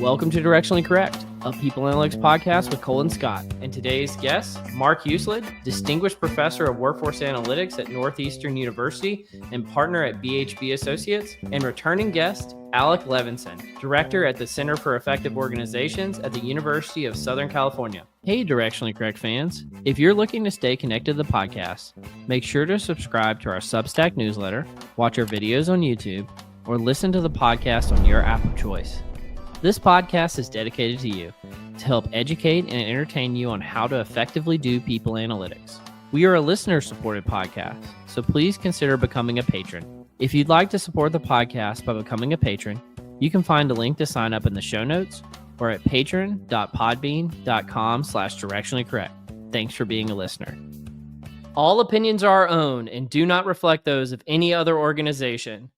Welcome to Directionally Correct, a People Analytics podcast with Cole and Scott. And today's guest, Mark Huselid, Distinguished Professor of Workforce Analytics at Northeastern University and partner at BHB Associates, and returning guest, Alec Levenson, Director at the Center for Effective Organizations at the University of Southern California. Hey, Directionally Correct fans. If you're looking to stay connected to the podcast, make sure to subscribe to our Substack newsletter, watch our videos on YouTube, or listen to the podcast on your app of choice. This podcast is dedicated to you to help educate and entertain you on how to effectively do people analytics. We are a listener-supported podcast, so please consider becoming a patron. If you'd like to support the podcast by becoming a patron, you can find a link to sign up in the show notes or at patron.podbean.com/directionallycorrect. Thanks for being a listener. All opinions are our own and do not reflect those of any other organization.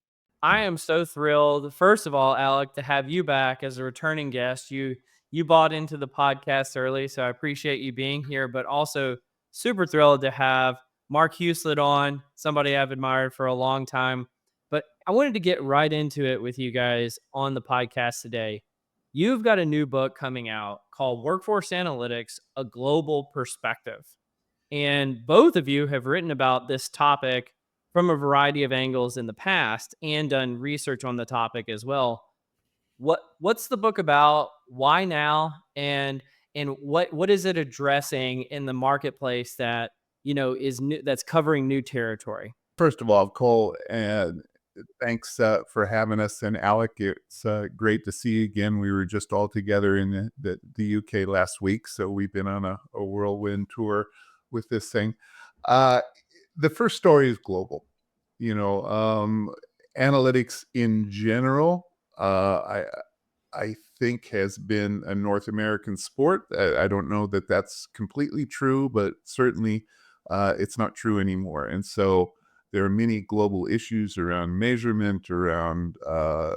I am so thrilled, first of all, Alec, to have you back as a returning guest. You bought into the podcast early, so I appreciate you being here, but also super thrilled to have Mark Huselid on, somebody I've admired for a long time. But I wanted to get right into it with you guys on the podcast today. You've got a new book coming out called Workforce Analytics, A Global Perspective. And both of you have written about this topic from a variety of angles in the past and done research on the topic as well. What's the book about? Why now? And what is it addressing in the marketplace that is new, that's covering new territory? First of all, Cole, and thanks for having us. And Alec, it's great to see you again. We were just all together in the UK last week, so we've been on a whirlwind tour with this thing. The first story is global. Analytics in general, I think has been a North American sport. I don't know that that's completely true, but certainly it's not true anymore. And so there are many global issues around measurement, around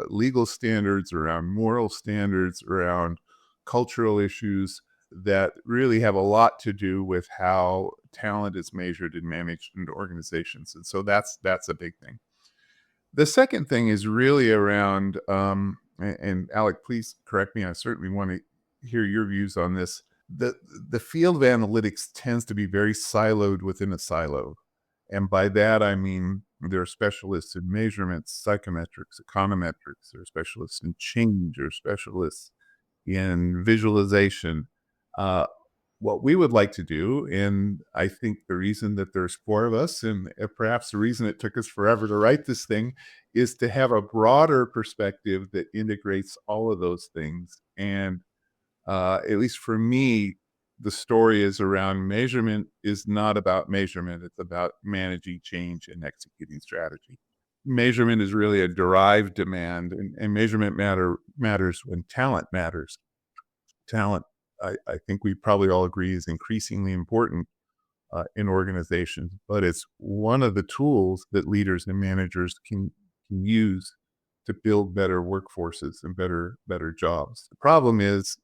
legal standards, around moral standards, around cultural issues that really have a lot to do with how talent is measured and managed in organizations. And so that's a big thing. The second thing is really around, and Alec, please correct me, I certainly want to hear your views on this. The field of analytics tends to be very siloed within a silo. And by that, I mean, there are specialists in measurements, psychometrics, econometrics, there are specialists in change, there are specialists in visualization. What we would like to do, and I think the reason that there's four of us, and perhaps the reason it took us forever to write this thing, is to have a broader perspective that integrates all of those things. And at least for me, the story is around measurement is not about measurement. It's about managing change and executing strategy. Measurement is really a derived demand, and measurement matters when talent matters. Talent, I think we probably all agree, is increasingly important in organizations, but it's one of the tools that leaders and managers can use to build better workforces and better jobs. The problem is,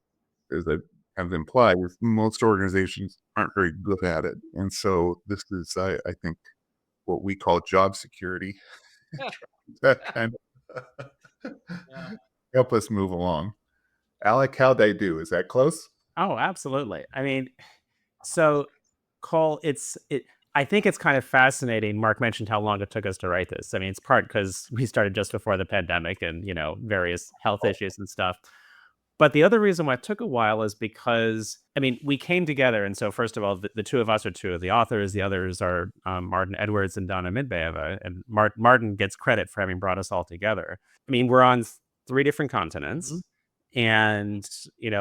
as I kind of implied, is most organizations aren't very good at it. And so this is, I think, what we call job security. That kind of help us move along. Alec, how'd they do? Is that close? Oh, absolutely. I mean, so Cole, I think it's kind of fascinating. Mark mentioned how long it took us to write this. I mean, it's part because we started just before the pandemic and, various health issues and stuff. But the other reason why it took a while is because, we came together. And so first of all, the two of us are two of the authors. The others are Martin Edwards and Donna Midbayeva. And Martin gets credit for having brought us all together. We're on 3 different continents. Mm-hmm. And,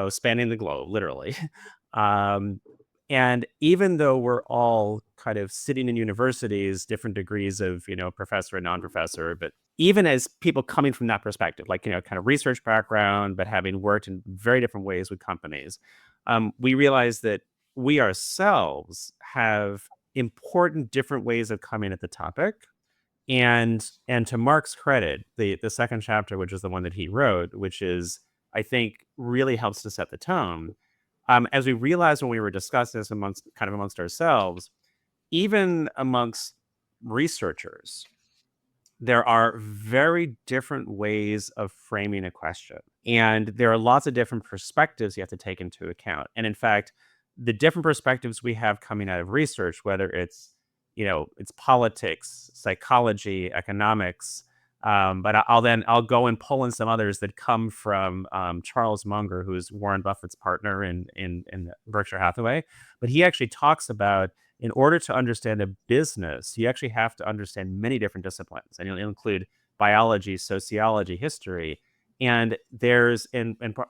spanning the globe, literally. And even though we're all kind of sitting in universities, different degrees of, professor and non-professor, but even as people coming from that perspective, like, kind of research background, but having worked in very different ways with companies, we realize that we ourselves have important different ways of coming at the topic. And to Mark's credit, the second chapter, which is the one that he wrote, which is, I think, really helps to set the tone. As we realized when we were discussing this amongst ourselves, even amongst researchers, there are very different ways of framing a question. And there are lots of different perspectives you have to take into account. And in fact, the different perspectives we have coming out of research, whether it's, it's politics, psychology, economics, but I'll go and pull in some others that come from Charles Munger, who's Warren Buffett's partner in Berkshire Hathaway. But he actually talks about, in order to understand a business, you actually have to understand many different disciplines, and it'll include biology, sociology, history. And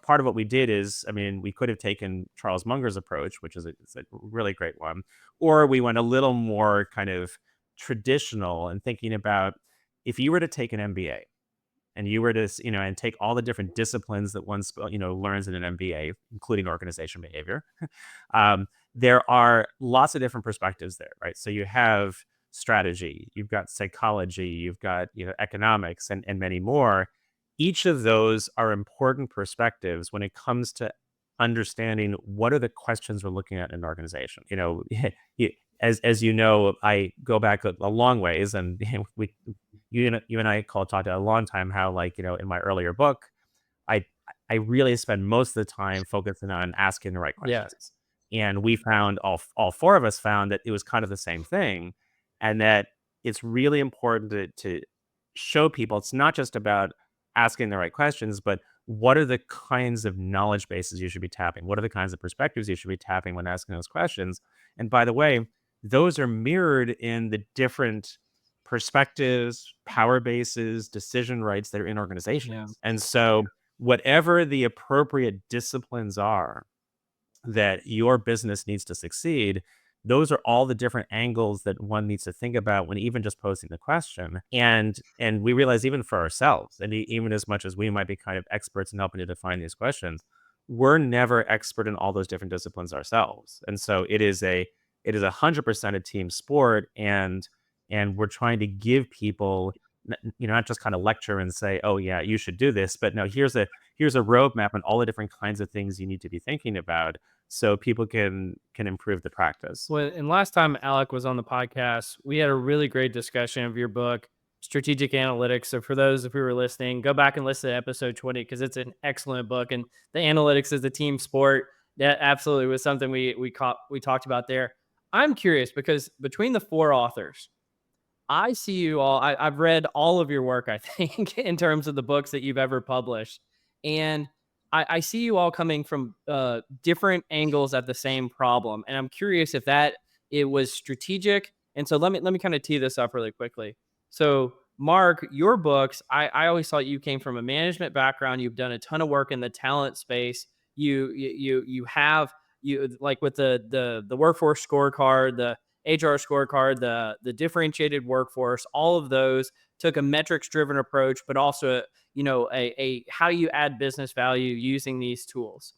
part of what we did is, I mean, we could have taken Charles Munger's approach, which is it's a really great one, or we went a little more kind of traditional and thinking about, if you were to take an MBA and you were to, and take all the different disciplines that one, learns in an MBA, including organization behavior, there are lots of different perspectives there, right? So you have strategy, you've got psychology, you've got, economics, and many more. Each of those are important perspectives when it comes to understanding what are the questions we're looking at in an organization. As you know, I go back a long ways, and you and I talked a long time how, like, in my earlier book, I I really spend most of the time focusing on asking the right Yeah. questions. And we found, all four of us found, that it was kind of the same thing, and that it's really important to show people it's not just about asking the right questions, but what are the kinds of knowledge bases you should be tapping? What are the kinds of perspectives you should be tapping when asking those questions? And by the way, those are mirrored in the different perspectives, power bases, decision rights that are in organizations. Yeah. And so, whatever the appropriate disciplines are that your business needs to succeed, those are all the different angles that one needs to think about when even just posing the question. And we realize, even for ourselves, and even as much as we might be kind of experts in helping to define these questions, we're never expert in all those different disciplines ourselves. And so it is 100% a team sport, and we're trying to give people, not just kind of lecture and say, oh yeah, you should do this, but no, here's a roadmap and all the different kinds of things you need to be thinking about, so people can improve the practice. Well, and last time Alec was on the podcast, we had a really great discussion of your book, Strategic Analytics. So for those, if you were listening, go back and listen to episode 20, because it's an excellent book. And the analytics is a team sport. That absolutely was something we talked about there. I'm curious, because between the four authors, I see you all. I've read all of your work, I think, in terms of the books that you've ever published, and I see you all coming from different angles at the same problem. And I'm curious if that it was strategic. And so let me kind of tee this up really quickly. So, Mark, your books, I always thought you came from a management background. You've done a ton of work in the talent space. You have, you like, with the workforce scorecard, the HR scorecard, the differentiated workforce, all of those took a metrics driven approach, but also, a how you add business value using these tools.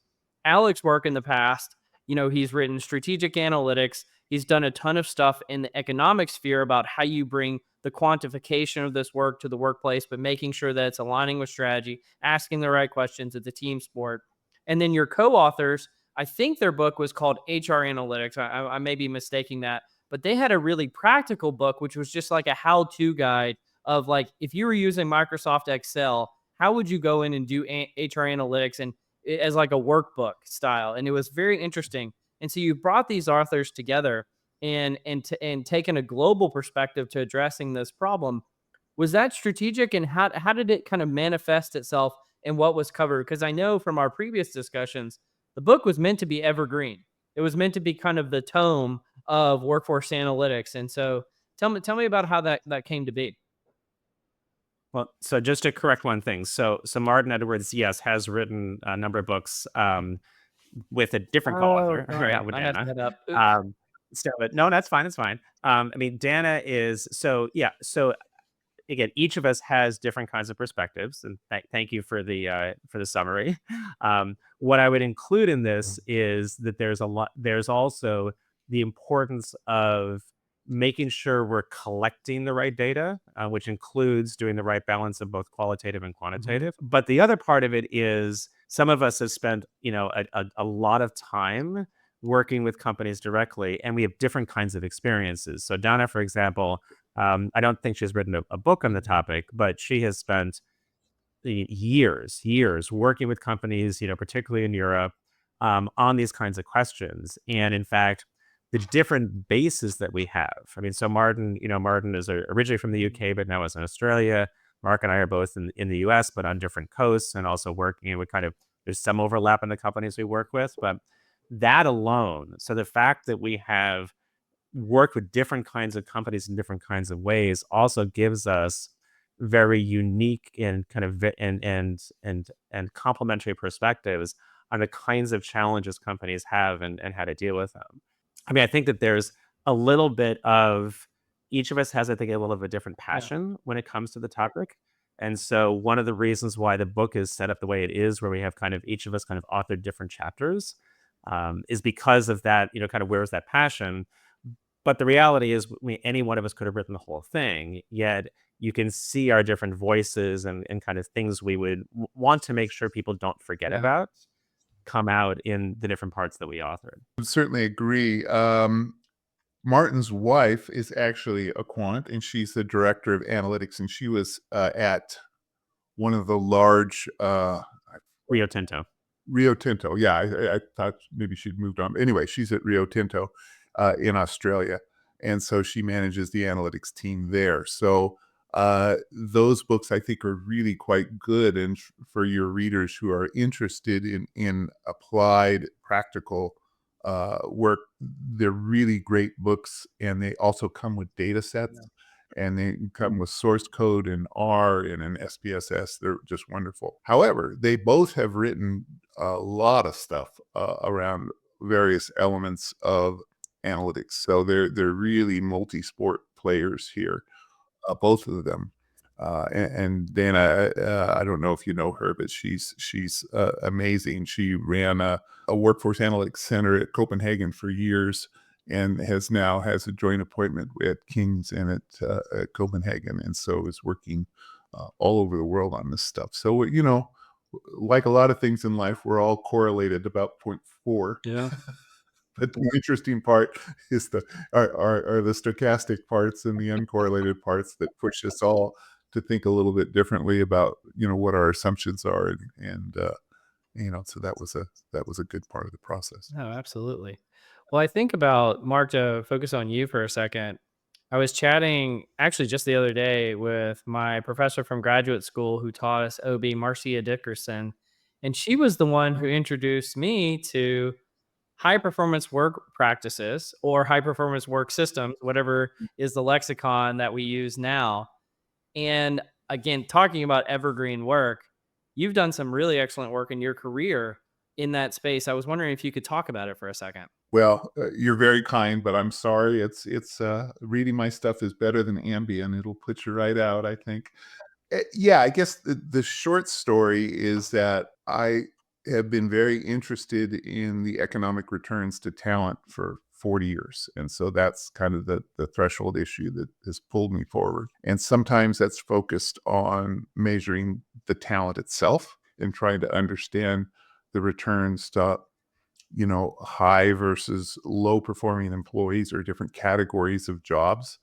Alec's work in the past, he's written strategic analytics. He's done a ton of stuff in the economic sphere about how you bring the quantification of this work to the workplace, but making sure that it's aligning with strategy, asking the right questions. It's a team sport. And then your co-authors, I think their book was called HR Analytics. I may be mistaking that, but they had a really practical book, which was just like a how-to guide of, like, if you were using Microsoft Excel, how would you go in and do HR analytics, and as like a workbook style. And it was very interesting. And so you brought these authors together and taken a global perspective to addressing this problem. Was that strategic, and how did it kind of manifest itself in what was covered? Because I know from our previous discussions, the book was meant to be evergreen. It was meant to be kind of the tome of workforce analytics. And so tell me about how that came to be. Well, so just to correct one thing, so Martin Edwards, yes, has written a number of books with a different co-author, right? Not with I messed Dana. that up. Oops. But no, that's fine. It's fine. I mean, Dana is, so yeah. So again, each of us has different kinds of perspectives, and thank you for the summary. What I would include in this is that there's also the importance of making sure we're collecting the right data, which includes doing the right balance of both qualitative and quantitative. But the other part of it is, some of us have spent, a lot of time working with companies directly, and we have different kinds of experiences. So Donna, for example, I don't think she's written a book on the topic, but she has spent years working with companies, particularly in Europe, on these kinds of questions. And in fact, the different bases that we have. I mean, so Martin is originally from the UK, but now is in Australia. Mark and I are both in the US, but on different coasts, and also working. And there's some overlap in the companies we work with, but that alone. So the fact that we have worked with different kinds of companies in different kinds of ways also gives us very unique and kind of and complementary perspectives on the kinds of challenges companies have and how to deal with them. I mean, I think that there's a little bit of each of us has, I think, a little of a different passion when it comes to the topic. And so one of the reasons why the book is set up the way it is, where we have kind of each of us kind of authored different chapters, is because of that, kind of where's that passion. But the reality is, any one of us could have written the whole thing, yet you can see our different voices and kind of things we would want to make sure people don't forget about come out in the different parts that we authored. I certainly agree. Martin's wife is actually a quant, and she's the director of analytics, and she was at one of the large Rio Tinto. Rio Tinto. Yeah, I thought maybe she'd moved on. Anyway, she's at Rio Tinto in Australia. And so she manages the analytics team there. So those books, I think, are really quite good. And for your readers who are interested in applied practical work, they're really great books. And they also come with data sets. And they come with source code in R and in SPSS. They're just wonderful. However, they both have written a lot of stuff around various elements of analytics. So they're really multi-sport players here, both of them. And Dana, I don't know if you know her, but she's amazing. She ran a workforce analytics center at Copenhagen for years, and has a joint appointment at King's and at Copenhagen, and so is working all over the world on this stuff. So like a lot of things in life, we're all correlated about 0.4. Yeah. But the interesting part is are the stochastic parts and the uncorrelated parts that push us all to think a little bit differently about what our assumptions are, and so that was a good part of the process. Oh, absolutely. Well, I think about, Mark, to focus on you for a second. I was chatting actually just the other day with my professor from graduate school who taught us OB, Marcia Dickerson, and she was the one who introduced me to high performance work practices or high performance work systems, whatever is the lexicon that we use now. And again, talking about evergreen work, you've done some really excellent work in your career in that space. I was wondering if you could talk about it for a second. Well, you're very kind, but I'm sorry. It's reading my stuff is better than Ambien. It'll put you right out, I think. Yeah, I guess the short story is that I have been very interested in the economic returns to talent for 40 years. And so that's kind of the threshold issue that has pulled me forward. And sometimes that's focused on measuring the talent itself and trying to understand the returns to high versus low performing employees or different categories of jobs.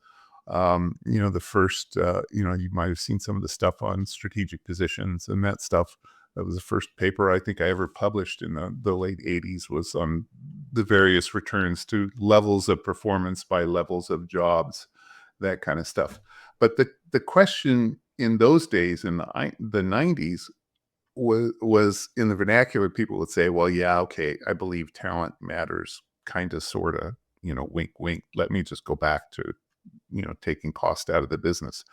The first, you might have seen some of the stuff on strategic positions and that stuff. That was the first paper I think I ever published in the late 80s, was on the various returns to levels of performance by levels of jobs, that kind of stuff. But the question in those days, in the 90s, was in the vernacular, people would say, well, yeah, okay, I believe talent matters, kind of, sort of, wink, wink. Let me just go back to, taking cost out of the business,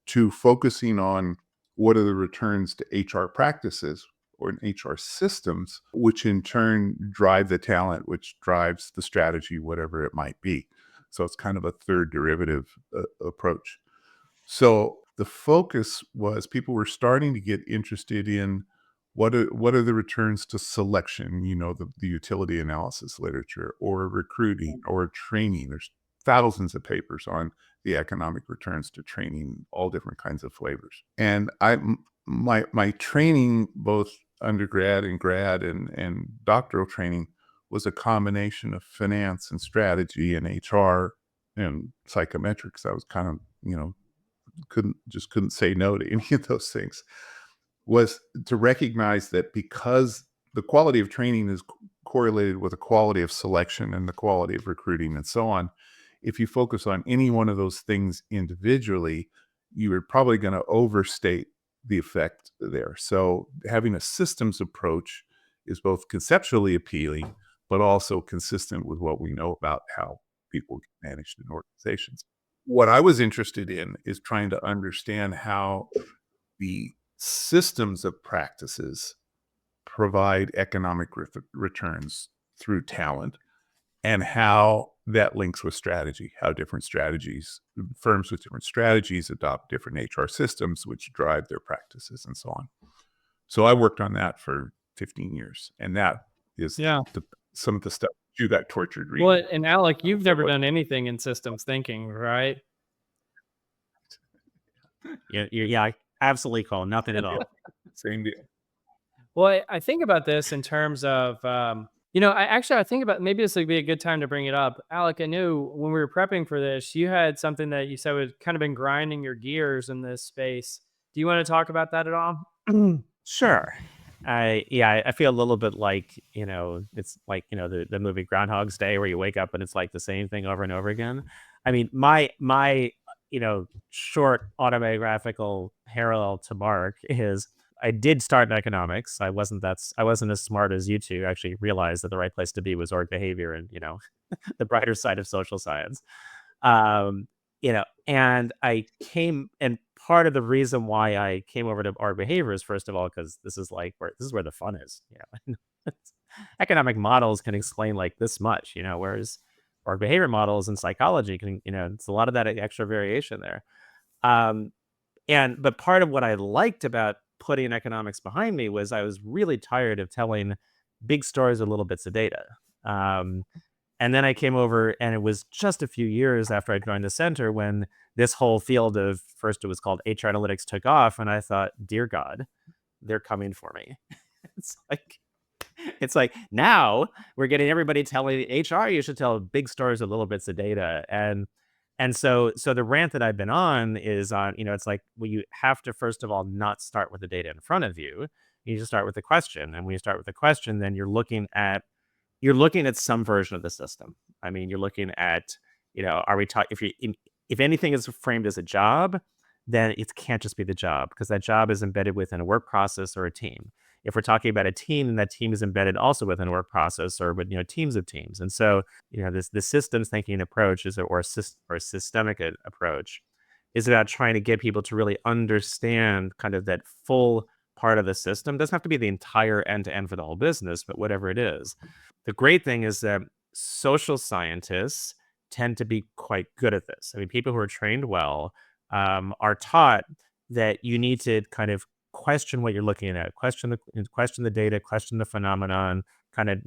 to focusing on what are the returns to HR practices or in HR systems, which in turn drive the talent, which drives the strategy, whatever it might be. So it's kind of a third derivative approach. So the focus was, people were starting to get interested in what are the returns to selection, the utility analysis literature, or recruiting, or training. There's thousands of papers on the economic returns to training, all different kinds of flavors. And my training, both undergrad and grad and doctoral training, was a combination of finance and strategy and HR and psychometrics. I was kind of couldn't say no to any of those things, was to recognize that because the quality of training is correlated with the quality of selection and the quality of recruiting and so on, if you focus on any one of those things individually, you are probably going to overstate the effect there. So having a systems approach is both conceptually appealing, but also consistent with what we know about how people get managed in organizations. What I was interested in is trying to understand how the systems of practices provide economic returns through talent, and how that links with strategy, how different strategies, firms with different strategies adopt different HR systems, which drive their practices and so on. So I worked on that for 15 years, and that is some of the stuff you got tortured reading. Well, and Alec, you've never done anything in systems thinking, right? Yeah, absolutely, Cole. Nothing at all. Same deal. Well, I think about this in terms of, I think about maybe this would be a good time to bring it up. Alec, I knew when we were prepping for this, you had something that you said had kind of been grinding your gears in this space. Do you want to talk about that at all? Sure. I feel a little bit like, it's like, the movie Groundhog's Day, where you wake up and it's like the same thing over and over again. I mean, my short autobiographical parallel to Mark is I did start in economics. I wasn't as smart as you two. Actually realized that the right place to be was org behavior and, the brighter side of social science. And and part of the reason why I came over to org behavior is, first of all, because this is where the fun is. Economic models can explain like this much, whereas org behavior models in psychology can, it's a lot of that extra variation there. But part of what I liked about putting economics behind me was I was really tired of telling big stories with little bits of data. And then I came over, and it was just a few years after I joined the center when this whole field of, first it was called HR analytics, took off. And I thought, dear God, they're coming for me. It's like now we're getting everybody telling HR, you should tell big stories with little bits of data. And so the rant that I've been on is on, it's like, well, you have to, first of all, not start with the data in front of you. You just start with the question. And when you start with the question, then you're looking at some version of the system. I mean, you're looking at, are we talking, if anything is framed as a job, then it can't just be the job, because that job is embedded within a work process or a team. If we're talking about a team, then that team is embedded also within a work process or with, teams of teams. And so, the systems thinking approach or a systemic approach is about trying to get people to really understand kind of that full part of the system. It doesn't have to be the entire end-to-end for the whole business, but whatever it is. The great thing is that social scientists tend to be quite good at this. I mean, people who are trained well are taught that you need to kind of question what you're looking at, question the data, question the phenomenon, kind of,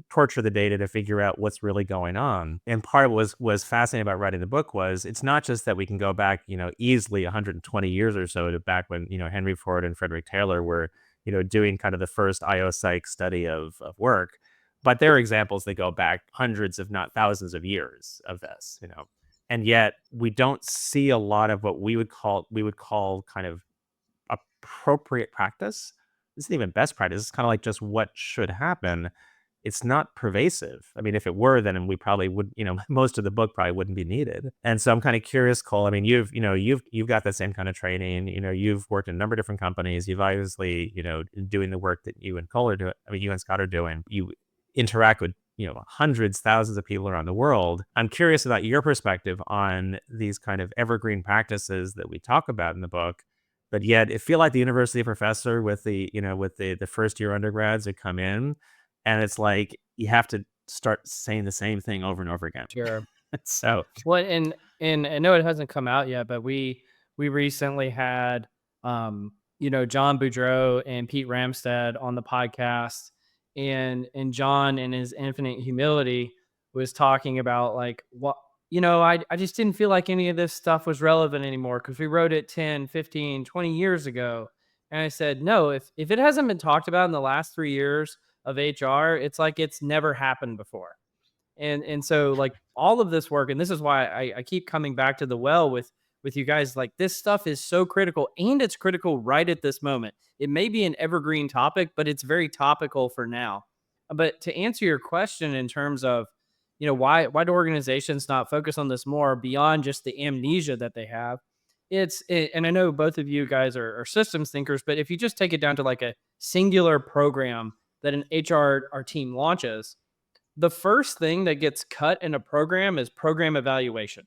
torture the data to figure out what's really going on. And part of what was fascinating about writing the book was it's not just that we can go back, easily 120 years or so to back when, Henry Ford and Frederick Taylor were, doing kind of the first IO psych study of work. But there are examples that go back hundreds, if not thousands of years of this, and yet we don't see a lot of what we would call kind of appropriate practice. This isn't even best practice. It's kind of like just what should happen. It's not pervasive. I mean, if it were, then we probably would, most of the book probably wouldn't be needed. And so I'm kind of curious, Cole. I mean, you've got the same kind of training. You've worked in a number of different companies. You've obviously, doing the work that you and Cole are doing. I mean, you and Scott are doing. You interact with hundreds, thousands of people around the world. I'm curious about your perspective on these kind of evergreen practices that we talk about in the book, but yet it feel like the university professor with the first year undergrads that come in, and it's like you have to start saying the same thing over and over again. Sure. So well, and I know it hasn't come out yet, but we recently had John Boudreau and Pete Ramstad on the podcast, and John, in his infinite humility, was talking about like, what, I just didn't feel like any of this stuff was relevant anymore because we wrote it 10, 15, 20 years ago. And I said, no, if it hasn't been talked about in the last 3 years of HR, it's like it's never happened before. And so like all of this work, and this is why I keep coming back to the well with with you guys, like this stuff is so critical, and it's critical right at this moment. It may be an evergreen topic, but it's very topical for now. But to answer your question in terms of, why do organizations not focus on this more beyond just the amnesia that they have? And I know both of you guys are systems thinkers, but if you just take it down to like a singular program that an HR team launches, the first thing that gets cut in a program is program evaluation.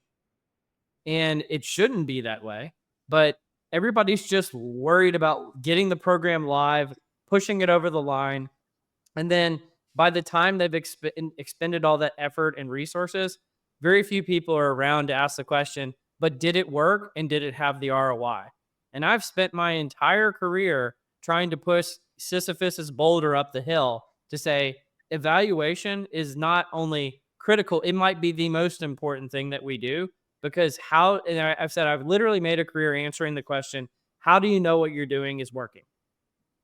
And it shouldn't be that way, but everybody's just worried about getting the program live, pushing it over the line, and then by the time they've expended all that effort and resources, very few people are around to ask the question, but did it work and did it have the ROI? And I've spent my entire career trying to push Sisyphus's boulder up the hill to say evaluation is not only critical, it might be the most important thing that we do, because I've said I've literally made a career answering the question, how do you know what you're doing is working?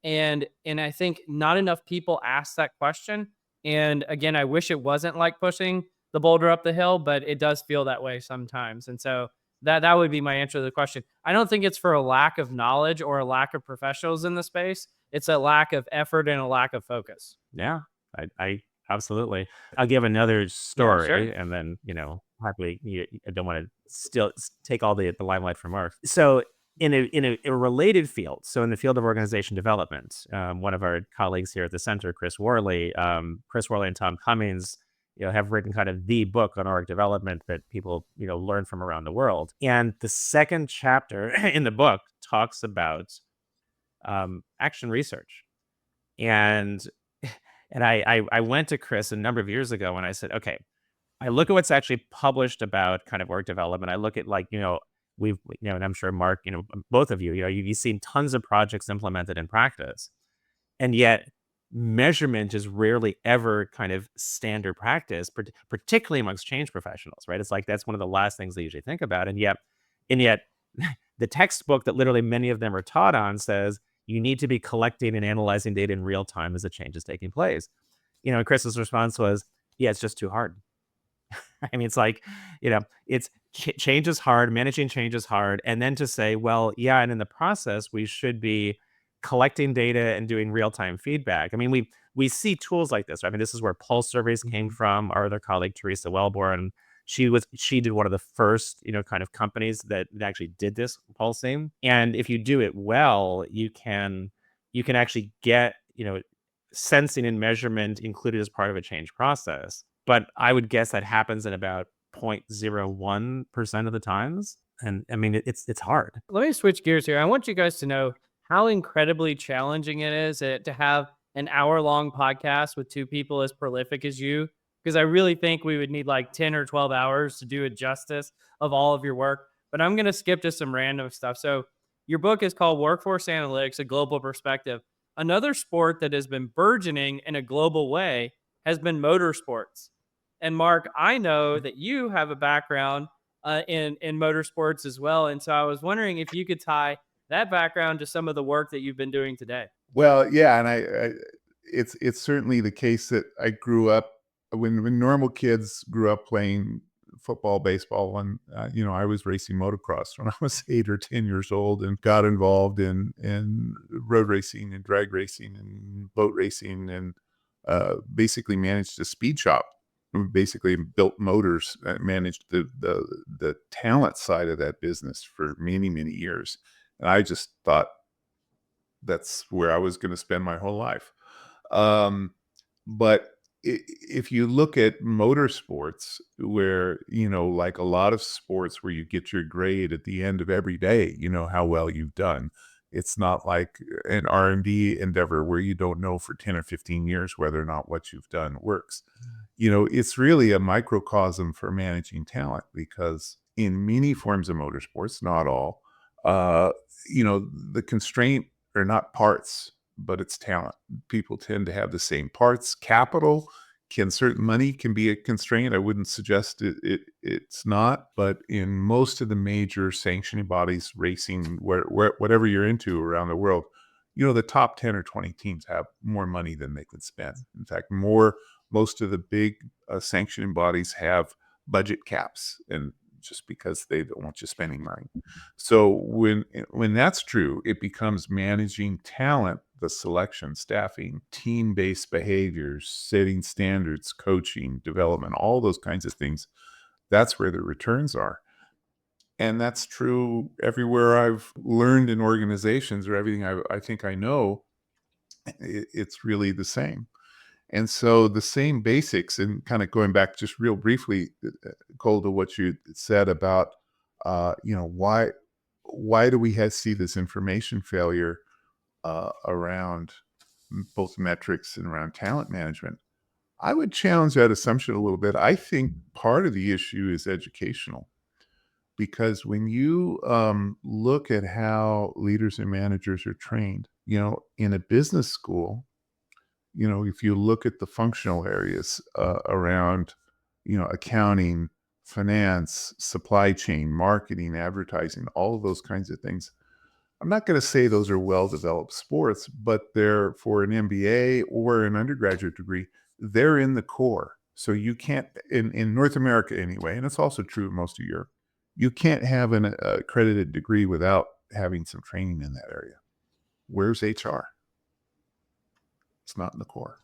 And I think not enough people ask that question. And again, I wish it wasn't like pushing the boulder up the hill, but it does feel that way sometimes. And so that would be my answer to the question. I don't think it's for a lack of knowledge or a lack of professionals in the space. It's a lack of effort and a lack of focus. Yeah, I absolutely. I'll give another story, sure. and then happily, I don't want to still take all the limelight from Mark. So in a related field, so in the field of organization development, one of our colleagues here at the center, Chris Worley and Tom Cummings, have written kind of the book on org development that people learn from around the world. And the second chapter in the book talks about action research. And I went to Chris a number of years ago and I said, okay, I look at what's actually published about kind of org development. I look at and I'm sure Mark, both of you've seen tons of projects implemented in practice, and yet measurement is rarely ever kind of standard practice, particularly amongst change professionals, right? It's like that's one of the last things they usually think about, and yet the textbook that literally many of them are taught on says you need to be collecting and analyzing data in real time as the change is taking place. And Chris's response was, yeah, it's just too hard. I mean, it's like, it's change is hard, managing change is hard. And then to say, well, yeah, and in the process, we should be collecting data and doing real-time feedback. I mean, we see tools like this, right? I mean, this is where pulse surveys came from. Our other colleague, Teresa Wellborn, she did one of the first, kind of companies that actually did this pulsing. And if you do it well, you can actually get, sensing and measurement included as part of a change process. But I would guess that happens in about 0.01% of the times. And I mean, it's hard. Let me switch gears here. I want you guys to know how incredibly challenging it is to have an hour-long podcast with two people as prolific as you, because I really think we would need like 10 or 12 hours to do a justice of all of your work. But I'm going to skip to some random stuff. So your book is called Workforce Analytics, A Global Perspective. Another sport that has been burgeoning in a global way has been motorsports. And Mark, I know that you have a background in motorsports as well. And so I was wondering if you could tie that background to some of the work that you've been doing today. Well, yeah, and it's certainly the case that I grew up when normal kids grew up playing football, baseball, and I was racing motocross when I was 8 or 10 years old, and got involved in road racing and drag racing and boat racing, and basically managed a speed shop. We basically built motors, managed the talent side of that business for many, many years. And I just thought that's where I was going to spend my whole life. But if you look at motorsports, where, like a lot of sports where you get your grade at the end of every day, how well you've done. It's not like an R&D endeavor where you don't know for 10 or 15 years whether or not what you've done works. It's really a microcosm for managing talent, because in many forms of motorsports, not all, the constraint are not parts, but it's talent. People tend to have the same parts. Capital money can be a constraint. I wouldn't suggest it's not, but in most of the major sanctioning bodies, racing, whatever you're into around the world, the top 10 or 20 teams have more money than they can spend. In fact, most of the big sanctioning bodies have budget caps, and just because they don't want you spending money. So when that's true, it becomes managing talent, the selection, staffing, team-based behaviors, setting standards, coaching, development, all those kinds of things. That's where the returns are. And that's true everywhere I've learned in organizations, or everything I think I know. It's really the same. And so the same basics, and kind of going back just real briefly, Cole, to what you said about, why do we see this information failure around both metrics and around talent management? I would challenge that assumption a little bit. I think part of the issue is educational, because when you look at how leaders and managers are trained, in a business school, if you look at the functional areas around, accounting, finance, supply chain, marketing, advertising, all of those kinds of things. I'm not going to say those are well-developed sports, but they're, for an MBA or an undergraduate degree, they're in the core. So you can't, in North America anyway, and it's also true in most of Europe, you can't have an accredited degree without having some training in that area. Where's HR? It's not in the core.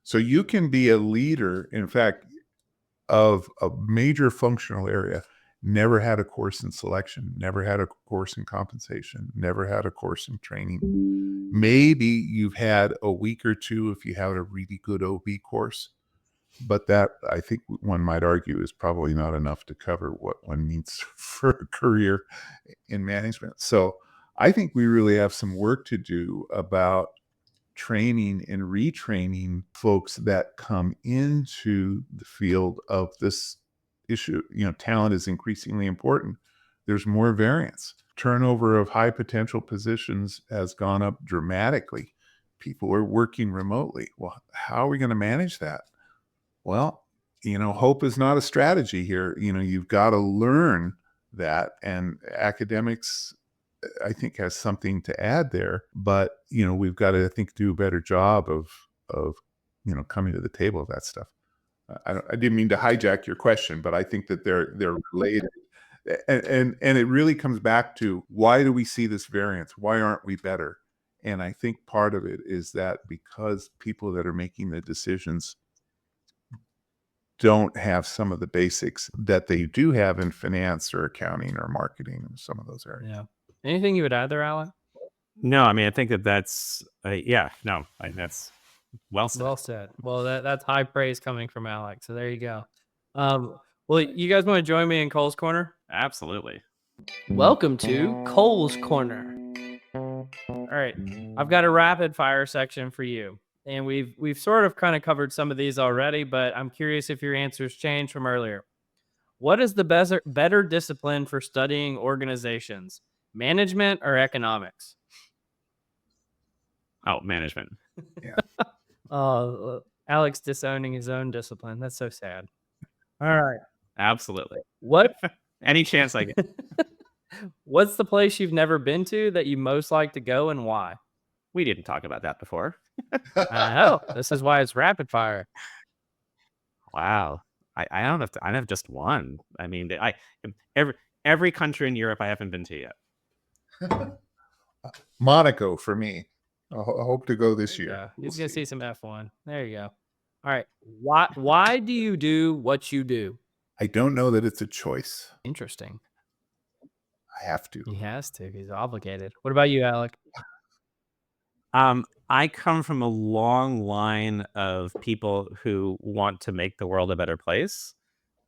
So you can be a leader, in fact, of a major functional area, never had a course in selection, never had a course in compensation, never had a course in training. Maybe you've had a week or two if you have a really good OB course, but that, I think one might argue, is probably not enough to cover what one needs for a career in management. So I think we really have some work to do about training and retraining folks that come into the field of this issue. Talent is increasingly important. There's more variance. Turnover of high potential positions has gone up dramatically. People are working remotely. Well, how are we going to manage that? Well, hope is not a strategy here. You've got to learn that, and academics, I think, has something to add there, but we've got to, I think, do a better job of coming to the table of that stuff. I didn't mean to hijack your question, but I think that they're related, and it really comes back to, why do we see this variance? Why aren't we better? And I think part of it is that because people that are making the decisions don't have some of the basics that they do have in finance or accounting or marketing, or some of those areas. Yeah. Anything you would add there, Alec? No, I mean, I think that's that's well said. Well said. Well, that's high praise coming from Alec. So there you go. Well, you guys want to join me in Cole's Corner? Absolutely. Welcome to Cole's Corner. All right, I've got a rapid fire section for you, and we've sort of kind of covered some of these already, but I'm curious if your answers changed from earlier. What is the better discipline for studying organizations, management or economics? Oh, management. Alex disowning his own discipline. That's so sad. All right. Absolutely. What? Any chance I get. What's the place you've never been to that you most like to go, and why? We didn't talk about that before. I know. This is why it's rapid fire. Wow. I don't have to. I have just one. I mean, every country in Europe I haven't been to yet. Monaco for me. I hope to go this year. Yeah, he's gonna see some F1. There you go. All right. Why do you do what you do? I don't know that it's a choice. Interesting. I have to. He has to. He's obligated. What about you, Alec? I come from a long line of people who want to make the world a better place.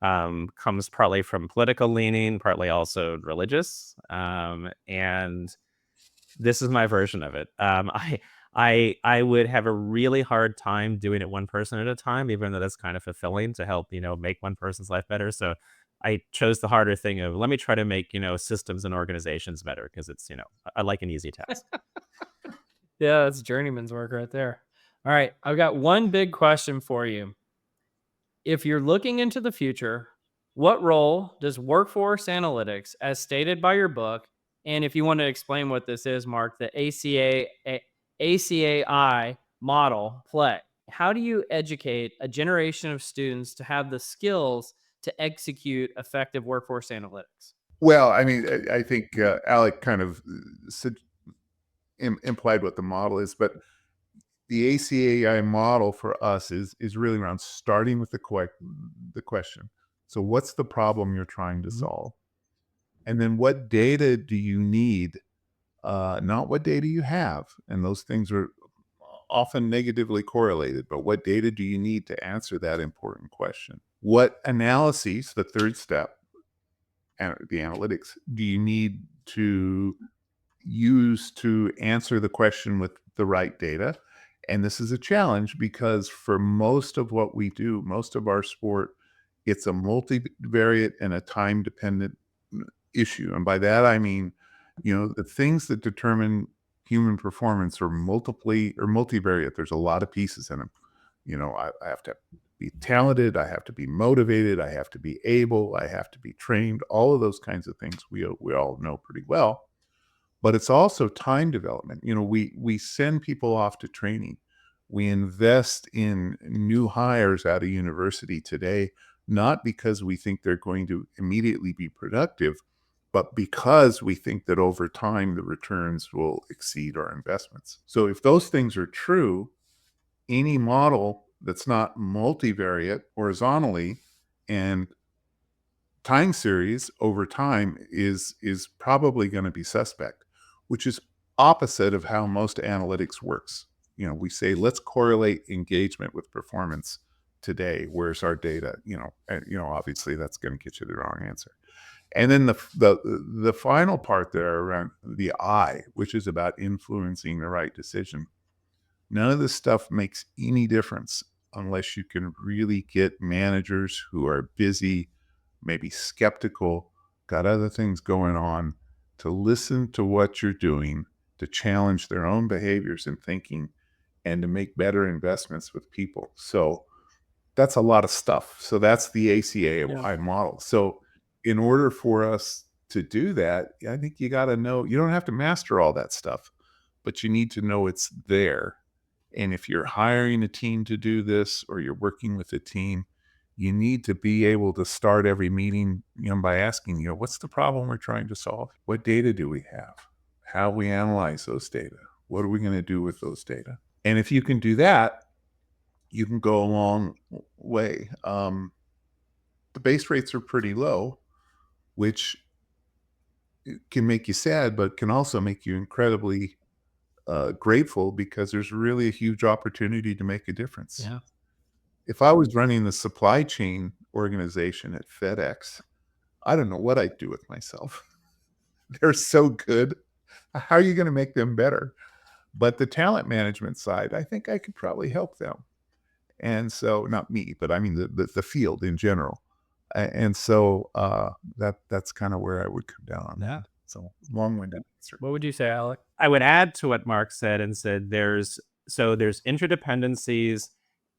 Comes partly from political leaning, partly also religious. And this is my version of it. I would have a really hard time doing it one person at a time, even though that's kind of fulfilling to help, make one person's life better. So I chose the harder thing of, let me try to make, systems and organizations better, because it's, I like an easy task. Yeah, that's journeyman's work right there. All right. I've got one big question for you. If you're looking into the future, what role does workforce analytics, as stated by your book, and if you want to explain what this is, Mark, the ACAI model, play? How do you educate a generation of students to have the skills to execute effective workforce analytics? Well, I mean, I think Alec kind of implied what the model is, but the ACAI model for us is really around starting with the question. So, what's the problem you're trying to solve? And then, what data do you need? Not what data you have, and those things are often negatively correlated. But what data do you need to answer that important question? What analyses, the third step, and the analytics, do you need to use to answer the question with the right data? And this is a challenge because for most of what we do, most of our sport, it's a multivariate and a time dependent issue. And by that, I mean, the things that determine human performance are multivariate. There's a lot of pieces in them. I have to be talented. I have to be motivated. I have to be able. I have to be trained. All of those kinds of things we all know pretty well. But it's also time development. We send people off to training. We invest in new hires out of university today, not because we think they're going to immediately be productive, but because we think that over time the returns will exceed our investments. So if those things are true, any model that's not multivariate horizontally and time series over time is probably going to be suspect, which is opposite of how most analytics works. We say let's correlate engagement with performance today. Where's our data? Obviously that's going to get you the wrong answer. And then the final part there around the I, which is about influencing the right decision. None of this stuff makes any difference unless you can really get managers who are busy, maybe skeptical, got other things going on, to listen to what you're doing, to challenge their own behaviors and thinking, and to make better investments with people. So that's a lot of stuff. So that's the ACAI model. So in order for us to do that, I think you got to know, you don't have to master all that stuff, but you need to know it's there. And if you're hiring a team to do this, or you're working with a team, you need to be able to start every meeting, by asking, what's the problem we're trying to solve? What data do we have? How we analyze those data? What are we going to do with those data? And if you can do that, you can go a long way. The base rates are pretty low, which can make you sad, but can also make you incredibly grateful, because there's really a huge opportunity to make a difference. Yeah. If I was running the supply chain organization at FedEx, I don't know what I'd do with myself. They're so good. How are you going to make them better? But the talent management side, I think I could probably help them. And so, not me, but I mean the field in general. And so that's kind of where I would come down on that. So long-winded answer. What would you say, Alec? I would add to what Mark said and said there's interdependencies,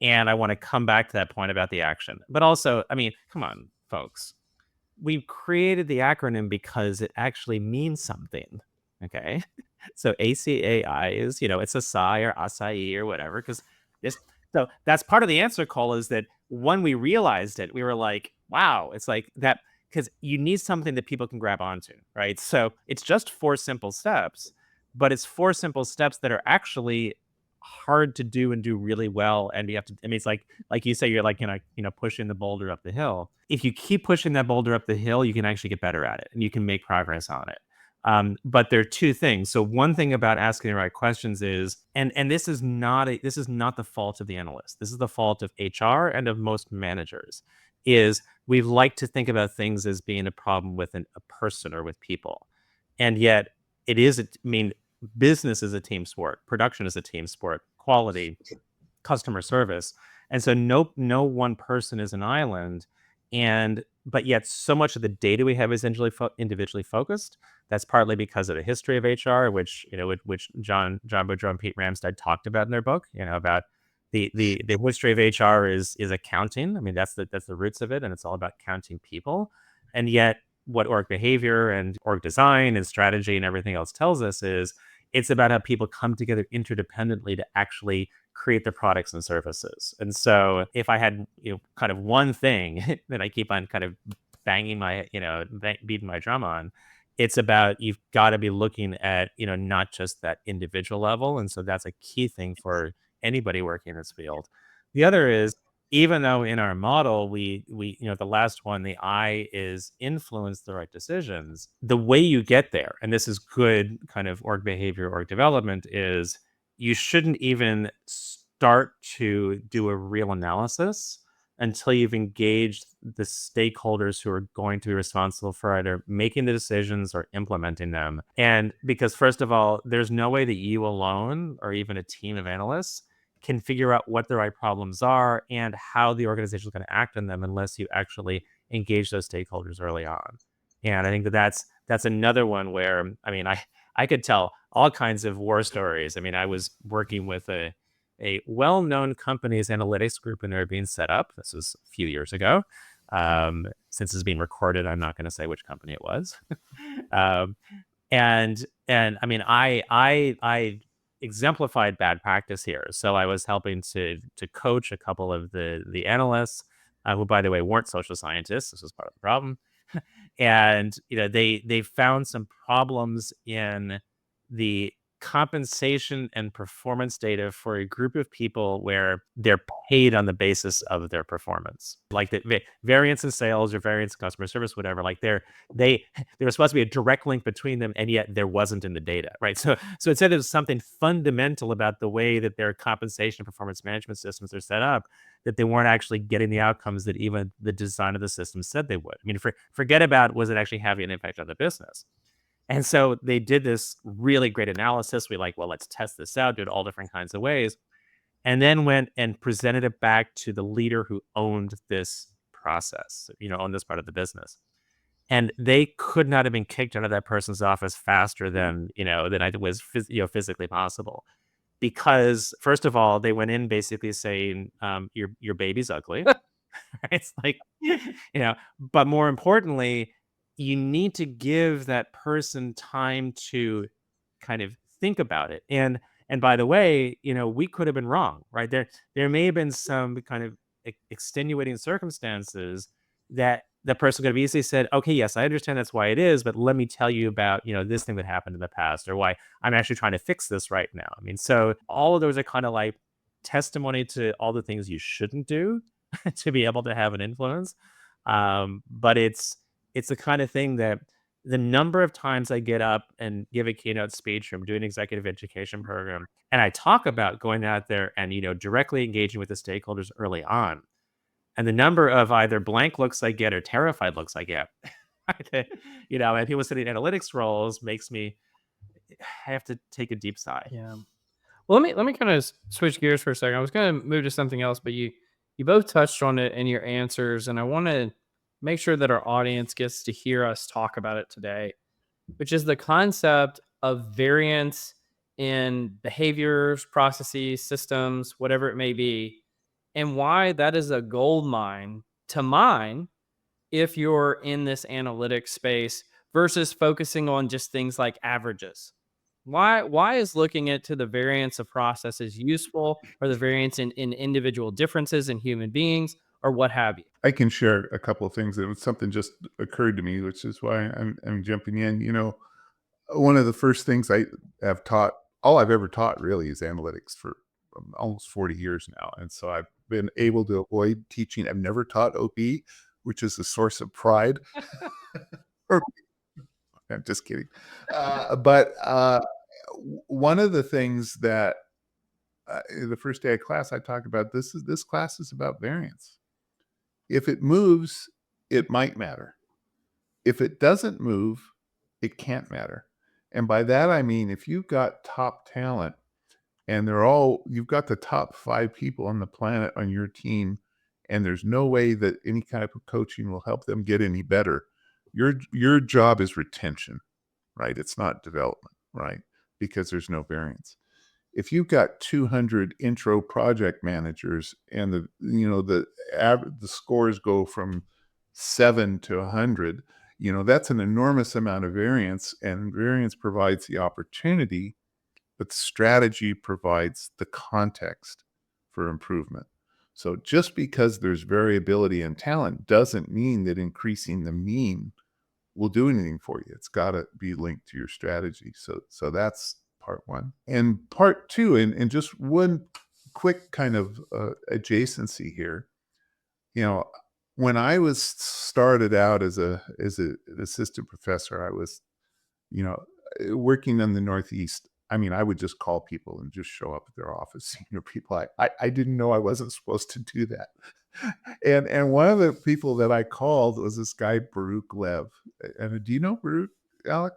and I want to come back to that point about the action. But also, I mean, come on, folks. We've created the acronym because it actually means something. Okay. So ACAI is, it's Asai or Acai or whatever, because so that's part of the answer call, is that when we realized it, we were like, wow, it's like that, because you need something that people can grab onto, right? So it's just 4 simple steps, but it's 4 simple steps that are actually hard to do and do really well. And you have to, I mean, it's like you say, you're like, pushing the boulder up the hill. If you keep pushing that boulder up the hill, you can actually get better at it and you can make progress on it. But there are 2 things. So one thing about asking the right questions is, and this is not the fault of the analyst. This is the fault of HR and of most managers, is we like to think about things as being a problem with a person or with people. And yet it is, business is a team sport. Production is a team sport. Quality, customer service. And so no one person is an island. But yet so much of the data we have is individually focused. That's partly because of the history of HR, which John Boudreau and Pete Ramstad talked about in their book, about the history of HR is accounting. I mean, that's the roots of it. And it's all about counting people. And yet what org behavior and org design and strategy and everything else tells us is It's about how people come together interdependently to actually create the products and services. And so if I had, kind of one thing that I keep on kind of banging my, beating my drum on, it's about you've got to be looking at, not just that individual level. And so that's a key thing for anybody working in this field. The other is, even though in our model we the last one, the I is influence the right decisions, the way you get there, and this is good kind of org behavior, org development, is you shouldn't even start to do a real analysis until you've engaged the stakeholders who are going to be responsible for either making the decisions or implementing them. And because, first of all, there's no way that you alone or even a team of analysts can figure out what the right problems are and how the organization is going to act on them unless you actually engage those stakeholders early on. And I think that that's another one where, I mean, I could tell all kinds of war stories. I mean, I was working with a well-known company's analytics group, and they were being set up. This was a few years ago. Since it's being recorded, I'm not going to say which company it was. um, and I mean, I exemplified bad practice here. So I was helping to coach a couple of the analysts, who, by the way, weren't social scientists. This was part of the problem. And they found some problems in the compensation and performance data for a group of people where they're paid on the basis of their performance, like the variance in sales or variance in customer service, whatever. Like there was supposed to be a direct link between them, and yet there wasn't in the data, right? So it said there was something fundamental about the way that their compensation and performance management systems are set up, that they weren't actually getting the outcomes that even the design of the system said they would. I mean, forget about was it actually having an impact on the business. And so they did this really great analysis. We well, let's test this out, do it all different kinds of ways. And then went and presented it back to the leader who owned this process, owned this part of the business. And they could not have been kicked out of that person's office faster than I was physically possible. Because, first of all, they went in basically saying, your baby's ugly. It's but more importantly, you need to give that person time to kind of think about it. And by the way, we could have been wrong, right? There may have been some kind of extenuating circumstances that the person could have easily said, okay, yes, I understand that's why it is, but let me tell you about, this thing that happened in the past, or why I'm actually trying to fix this right now. I mean, so all of those are kind of like testimony to all the things you shouldn't do to be able to have an influence. But it's the kind of thing that the number of times I get up and give a keynote speech from doing an executive education program, and I talk about going out there and, directly engaging with the stakeholders early on, and the number of either blank looks I get or terrified looks I get, and people sitting in analytics roles makes me have to take a deep sigh. Yeah. Well, let me kind of switch gears for a second. I was going to move to something else, but you both touched on it in your answers, and I want to make sure that our audience gets to hear us talk about it today, which is the concept of variance in behaviors, processes, systems, whatever it may be, and why that is a gold mine to mine if you're in this analytics space versus focusing on just things like averages. Why is looking into the variance of processes useful, or the variance in individual differences in human beings, or what have you? I can share a couple of things. It was something just occurred to me, which is why I'm jumping in. One of the first things I have taught, all I've ever taught really, is analytics for almost 40 years now. And so I've been able to avoid teaching. I've never taught OP, which is a source of pride. Or, I'm just kidding. But one of the things that the first day of class I talked about, this class is about variance. If it moves, it might matter. If it doesn't move, it can't matter. And by that, I mean, if you've got top talent and you've got the top 5 people on the planet on your team, and there's no way that any kind of coaching will help them get any better, your job is retention, right? It's not development, right? Because there's no variance. If you've got 200 intro project managers and the scores go from 7 to 100, that's an enormous amount of variance, and variance provides the opportunity but strategy provides the context for improvement. So just because there's variability in talent doesn't mean that increasing the mean will do anything for you. It's got to be linked to your strategy. So that's part one. And part two, and just one quick kind of adjacency here. When I was started out as an assistant professor, I was, working in the Northeast. I mean, I would just call people and just show up at their office, senior people. I didn't know I wasn't supposed to do that. And one of the people that I called was this guy, Baruch Lev. And do you know Baruch, Alec?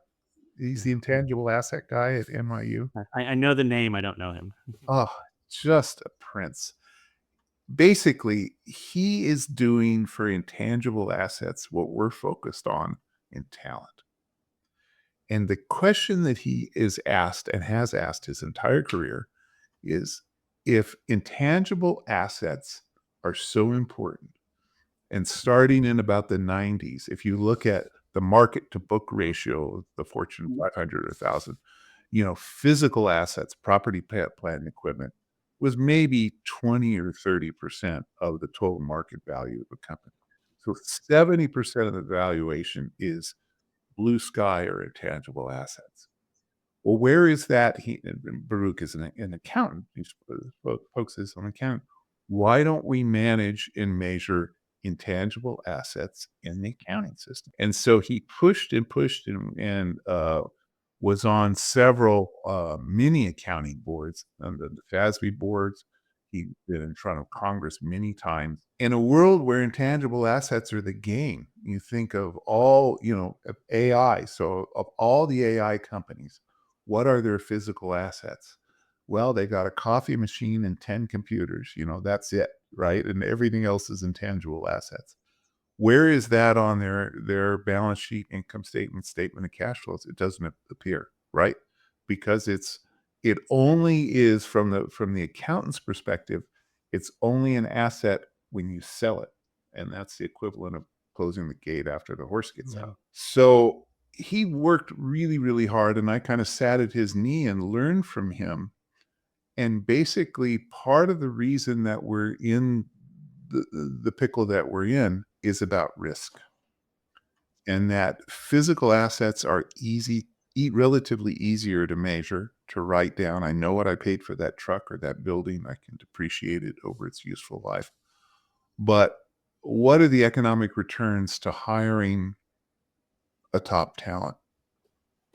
He's the intangible asset guy at NYU. I know the name. I don't know him. Oh, just a prince. Basically, he is doing for intangible assets what we're focused on in talent. And the question that he is asked and has asked his entire career is, if intangible assets are so important, and starting in about the 90s, if you look at the market to book ratio of the Fortune 500 or 1,000, physical assets, property, plant, and equipment was maybe 20 or 30% of the total market value of a company. So 70% of the valuation is blue sky or intangible assets. Well, where is that? Baruch is an accountant. He focuses on accounting. Why don't we manage and measure intangible assets in the accounting system? And so he pushed and pushed and was on several mini accounting boards, the FASB boards. He's been in front of Congress many times. In a world where intangible assets are the game, you think of all, of AI. So of all the AI companies, what are their physical assets? Well, they got a coffee machine and 10 computers. That's it, right? And everything else is intangible assets. Where is that on their balance sheet, income statement of cash flows? It doesn't appear, right? Because it only is from the accountant's perspective, it's only an asset when you sell it. And that's the equivalent of closing the gate after the horse gets out. So he worked really, really hard, and I kind of sat at his knee and learned from him. And basically, part of the reason that we're in the pickle that we're in is about risk, and that physical assets are relatively easier to measure, to write down. I know what I paid for that truck or that building. I can depreciate it over its useful life. But what are the economic returns to hiring a top talent,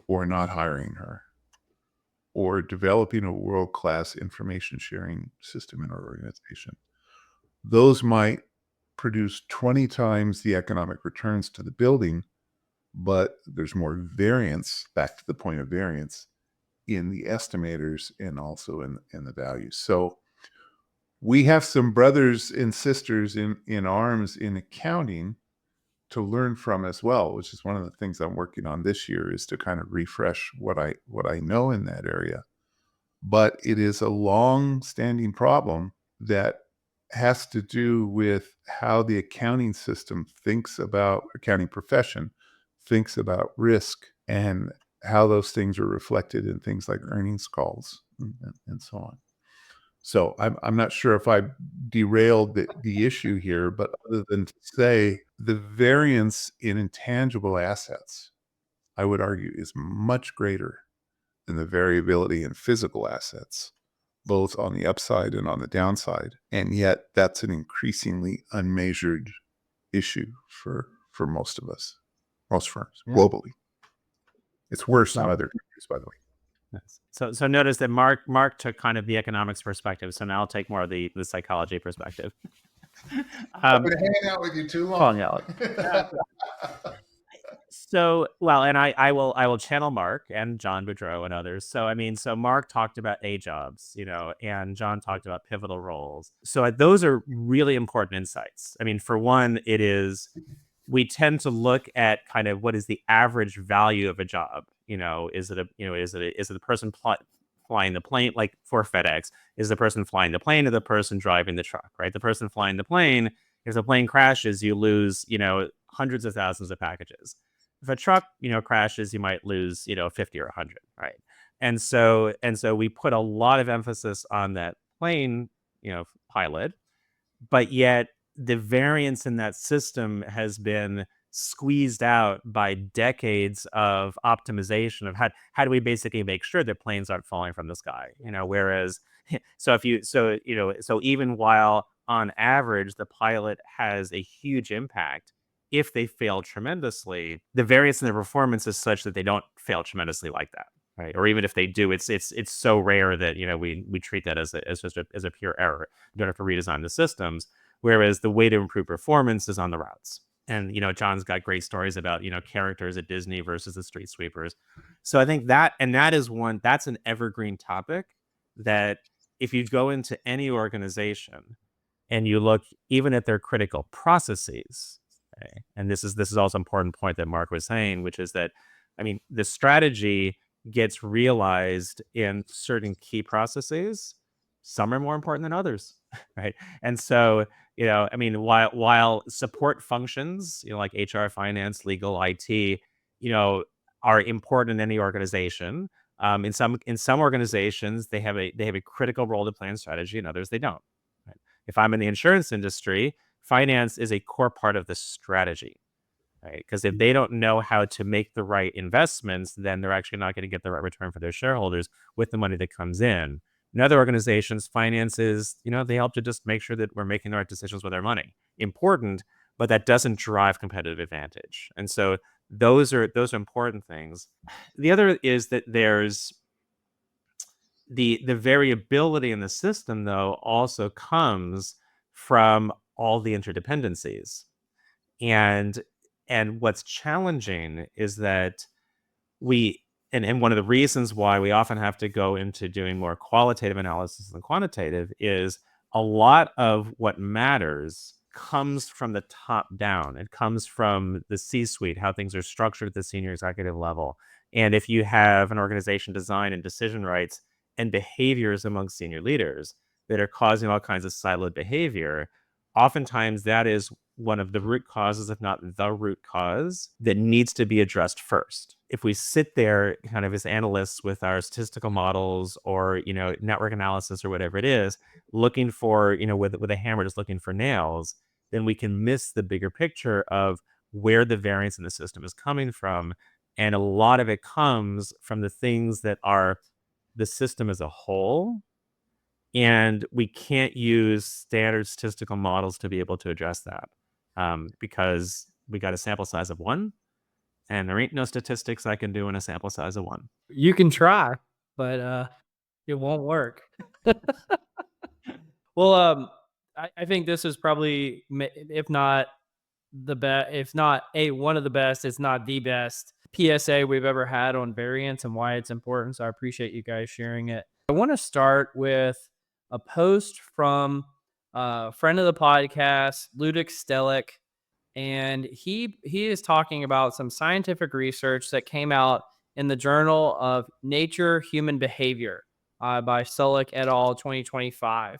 or not hiring her, or developing a world-class information sharing system in our organization? Those might produce 20 times the economic returns to the building, but there's more variance, back to the point of variance, in the estimators and also in the values. So we have some brothers and sisters in arms in accounting to learn from as well, which is one of the things I'm working on this year, is to kind of refresh what I know in that area. But it is a long-standing problem that has to do with how the accounting system accounting profession thinks about risk, and how those things are reflected in things like earnings calls and so on. So I'm not sure if I derailed the issue here, but other than to say the variance in intangible assets, I would argue, is much greater than the variability in physical assets, both on the upside and on the downside. And yet that's an increasingly unmeasured issue for most of us, most firms globally. It's worse in other countries, by the way. So notice that Mark took kind of the economics perspective. So now I'll take more of the psychology perspective. I've been hanging out with you too long. So, well, and I will channel Mark and John Boudreau and others. So, so Mark talked about A jobs, and John talked about pivotal roles. So those are really important insights. For one, we tend to look at kind of what is the average value of a job. Is it the person flying the plane, like for FedEx? Is the person flying the plane or the person driving the truck, right? The person flying the plane, if the plane crashes, you lose, hundreds of thousands of packages. If a truck, crashes, you might lose, 50 or 100, right? And so we put a lot of emphasis on that plane, pilot, but yet the variance in that system has been squeezed out by decades of optimization of how do we basically make sure that planes aren't falling from the sky, whereas so even while on average the pilot has a huge impact, if they fail tremendously, the variance in their performance is such that they don't fail tremendously like that, right? Or even if they do, it's so rare that we treat that as a pure error. You don't have to redesign the systems. Whereas the way to improve performance is on the routes. And John's got great stories about characters at Disney versus the street sweepers. So I think that's an evergreen topic that if you go into any organization and you look even at their critical processes, okay, and this is also an important point that Mark was saying, which is that, I mean, the strategy gets realized in certain key processes. Some are more important than others, right? And so, I mean, while support functions, like HR, finance, legal, IT, are important in any organization. In some organizations, they have a critical role to plan strategy, and others they don't. Right? If I'm in the insurance industry, finance is a core part of the strategy, right? Because if they don't know how to make the right investments, then they're actually not going to get the right return for their shareholders with the money that comes in. In other organizations, finances, they help to just make sure that we're making the right decisions with our money. Important, but that doesn't drive competitive advantage. And so those are important things. The other is that there's the variability in the system, though, also comes from all the interdependencies. And what's challenging is that and one of the reasons why we often have to go into doing more qualitative analysis than quantitative is a lot of what matters comes from the top down. It comes from the C-suite, how things are structured at the senior executive level. And if you have an organization design and decision rights and behaviors among senior leaders that are causing all kinds of siloed behavior, oftentimes that is one of the root causes, if not the root cause, that needs to be addressed first. If we sit there kind of as analysts with our statistical models or, network analysis or whatever it is, looking for, with a hammer, just looking for nails, then we can miss the bigger picture of where the variance in the system is coming from. And a lot of it comes from the things that are the system as a whole. And we can't use standard statistical models to be able to address that. Because we got a sample size of 1, and there ain't no statistics I can do in a sample size of 1. You can try, but it won't work. Well, I think this is probably, if not the best, if not one of the best, it's not the best PSA we've ever had on variance and why it's important. So I appreciate you guys sharing it. I want to start with a post from a friend of the podcast, Ludic Stellick, and he is talking about some scientific research that came out in the Journal of Nature Human Behavior by Stellick et al. 2025.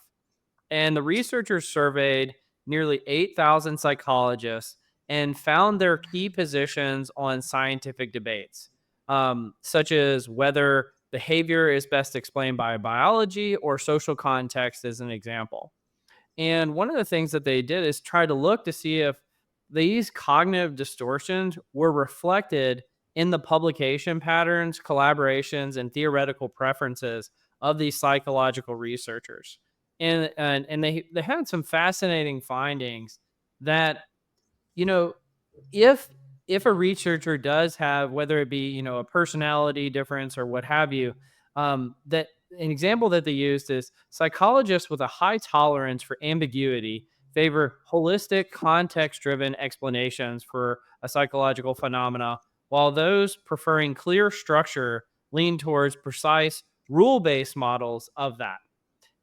And the researchers surveyed nearly 8,000 psychologists and found their key positions on scientific debates, such as whether behavior is best explained by biology or social context, as an example. And one of the things that they did is try to look to see if these cognitive distortions were reflected in the publication patterns, collaborations, and theoretical preferences of these psychological researchers. And they had some fascinating findings that, you know, if a researcher does have, whether it be, a personality difference or what have you, that an example that they used is psychologists with a high tolerance for ambiguity favor holistic, context-driven explanations for a psychological phenomena, while those preferring clear structure lean towards precise, rule-based models of that.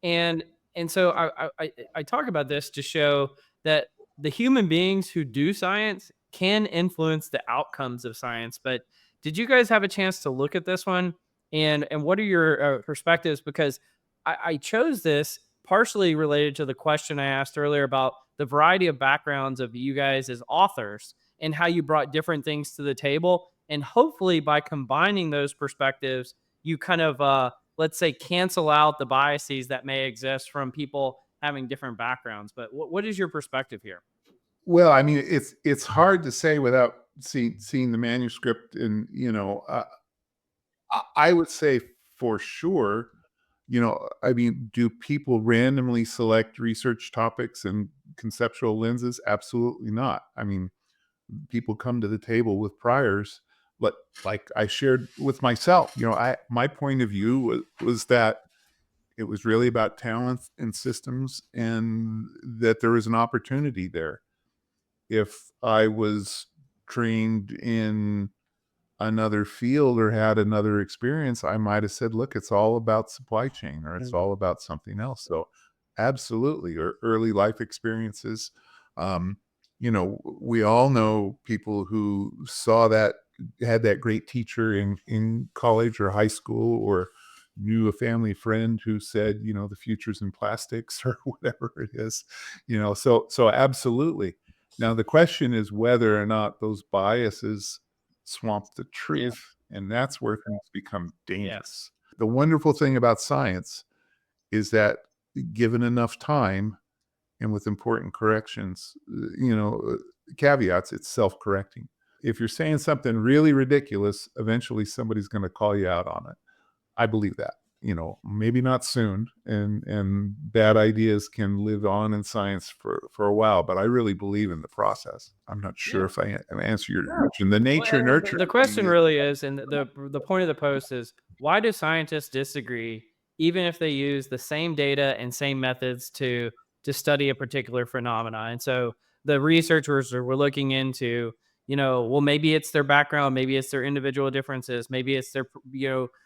And so I talk about this to show that the human beings who do science can influence the outcomes of science. But did you guys have a chance to look at this one? And what are your perspectives? Because I chose this partially related to the question I asked earlier about the variety of backgrounds of you guys as authors and how you brought different things to the table. And hopefully by combining those perspectives, you kind of let's say cancel out the biases that may exist from people having different backgrounds. But what is your perspective here? Well, I mean, it's hard to say without seeing the manuscript, and I would say for sure. I mean, do people randomly select research topics and conceptual lenses? Absolutely not. I mean, people come to the table with priors, but like I shared with myself, my point of view was that it was really about talent and systems, and that there was an opportunity there. If I was trained in another field or had another experience, I might have said, look, it's all about supply chain, or it's all about something else. So absolutely, or early life experiences. Um, we all know people who had that great teacher in college or high school, or knew a family friend who said, the future's in plastics or whatever it is, so absolutely. Now, the question is whether or not those biases swamp the truth, and that's where things become dangerous. The wonderful thing about science is that, given enough time and with important corrections, caveats, it's self-correcting. If you're saying something really ridiculous, eventually somebody's going to call you out on it. I believe that. Maybe not soon, and bad ideas can live on in science for a while, but I really believe in the process. I'm not sure if I answer your question. The nature nurture. The question really is, and the point of the post is, why do scientists disagree, even if they use the same data and same methods to study a particular phenomena? And so the researchers were looking into, well, maybe it's their background, maybe it's their individual differences, maybe it's their,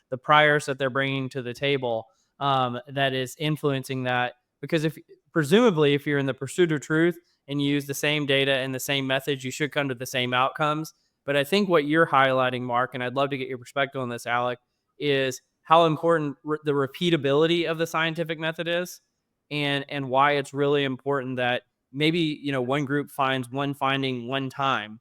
the priors that they're bringing to the table, that is influencing that. Because presumably, if you're in the pursuit of truth and you use the same data and the same methods, you should come to the same outcomes. But I think what you're highlighting, Mark, and I'd love to get your perspective on this, Alec, is how important the repeatability of the scientific method is, and why it's really important that maybe one group finds one finding one time,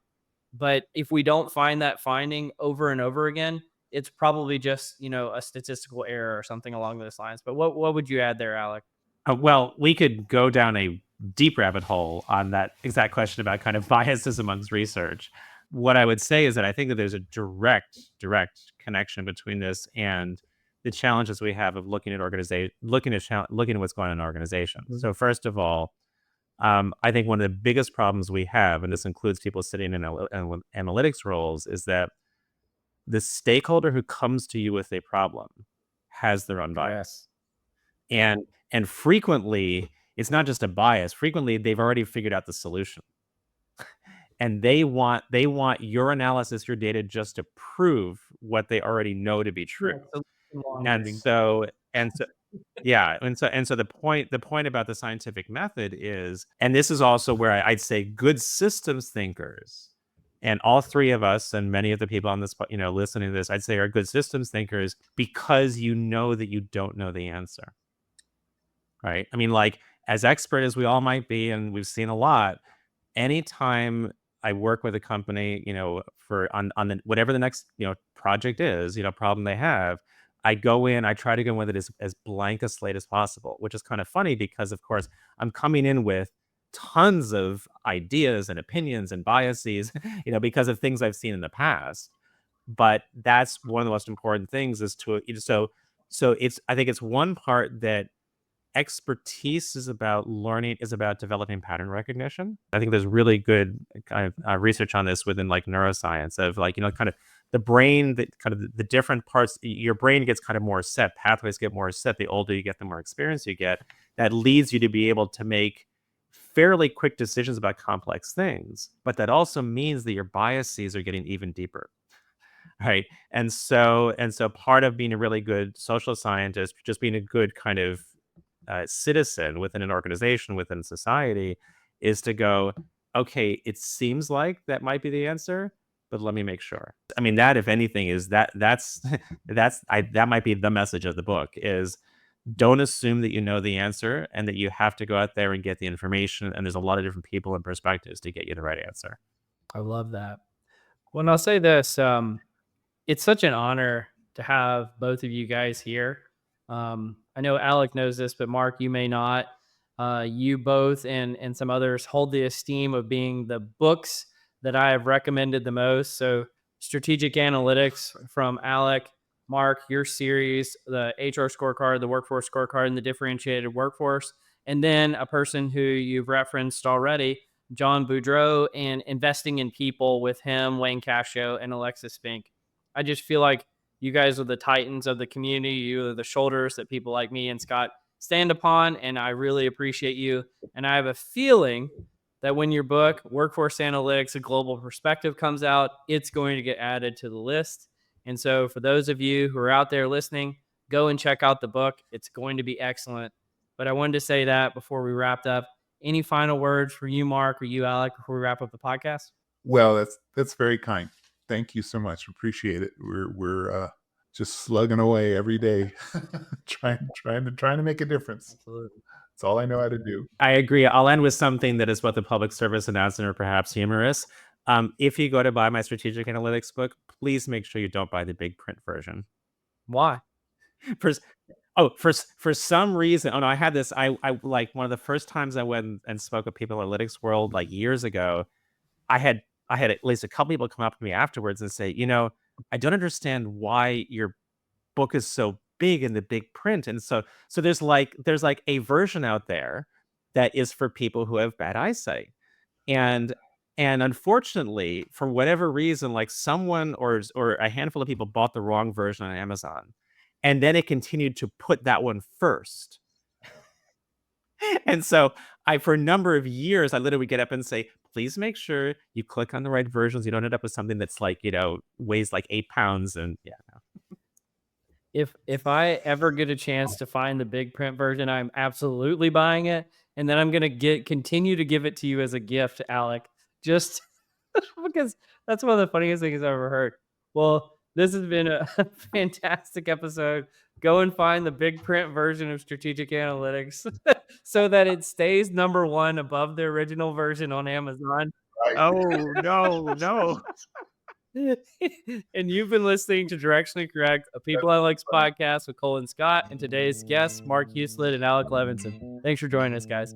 but if we don't find that finding over and over again, it's probably just a statistical error or something along those lines. But what would you add there, Alec? Well, we could go down a deep rabbit hole on that exact question about kind of biases amongst research. What I would say is that I think that there's a direct connection between this and the challenges we have of looking at looking at what's going on in organizations. Mm-hmm. So first of all, I think one of the biggest problems we have, and this includes people sitting in analytics roles, is that the stakeholder who comes to you with a problem has their own bias. Yes. And frequently, it's not just a bias. Frequently, they've already figured out the solution. And they want your analysis, your data, just to prove what they already know to be true. Yeah, and so the point about the scientific method is, and this is also where I'd say good systems thinkers, and all three of us and many of the people on this, listening to this, I'd say are good systems thinkers, because you know that you don't know the answer. Right? I mean, like, as expert as we all might be, and we've seen a lot, anytime I work with a company, for on the whatever the next project is, problem they have, I try to go in with it as blank a slate as possible, which is kind of funny because, of course, I'm coming in with tons of ideas and opinions and biases, because of things I've seen in the past. But that's one of the most important things, is to I think it's one part that expertise is about learning, is about developing pattern recognition. I think there's really good kind of research on this within like neuroscience of kind of the brain, that kind of the different parts, your brain gets kind of more set, pathways get more set. The older you get, the more experience you get. That leads you to be able to make fairly quick decisions about complex things. But that also means that your biases are getting even deeper. Right. And so part of being a really good social scientist, just being a good kind of citizen within an organization, within society, is to go, okay, it seems like that might be the answer, but let me make sure. I mean, that, if anything, is that's that might be the message of the book, is don't assume that you know the answer, and that you have to go out there and get the information. And there's a lot of different people and perspectives to get you the right answer. I love that. Well, and I'll say this, it's such an honor to have both of you guys here. I know Alec knows this, but Mark, you may not. You both and some others hold the esteem of being the books that I have recommended the most. So, Strategic Analytics from Alec, Mark, your series, the HR scorecard, the workforce scorecard, and the differentiated workforce. And then a person who you've referenced already, John Boudreau, and Investing in People with him, Wayne Cascio, and Alexis Fink. I just feel like you guys are the titans of the community. You are the shoulders that people like me and Scott stand upon, and I really appreciate you. And I have a feeling that when your book, Workforce Analytics, A Global Perspective, comes out, it's going to get added to the list. And so for those of you who are out there listening, go and check out the book. It's going to be excellent. But I wanted to say that before we wrapped up. Any final words for you, Mark, or you, Alec, before we wrap up the podcast? Well, that's very kind. Thank you so much. Appreciate it. We're just slugging away every day, trying to make a difference. Absolutely. That's all I know how to do. I agree. I'll end with something that is both a public service announcement or perhaps humorous. If you go to buy my strategic analytics book, please make sure you don't buy the big print version. Why? For some reason, I had this. I like one of the first times I went and spoke at People Analytics World like years ago. I had at least a couple people come up to me afterwards and say, I don't understand why your book is so big in the big print. And so there's like a version out there that is for people who have bad eyesight. And unfortunately, for whatever reason, like someone or a handful of people bought the wrong version on Amazon. And then it continued to put that one first. And so for a number of years, I literally would get up and say, please make sure you click on the right versions. You don't end up with something that's like, weighs like 8 pounds. And yeah. No. If I ever get a chance to find the big print version, I'm absolutely buying it. And then I'm going to continue to give it to you as a gift, Alec, just because that's one of the funniest things I've ever heard. Well, this has been a fantastic episode. Go and find the big print version of Strategic Analytics so that it stays number one above the original version on Amazon. Oh, no. And you've been listening to Directionally Correct, a People Analytics podcast with Cole and Scott, and today's guests, Mark Huselid and Alec Levenson. Thanks for joining us, guys.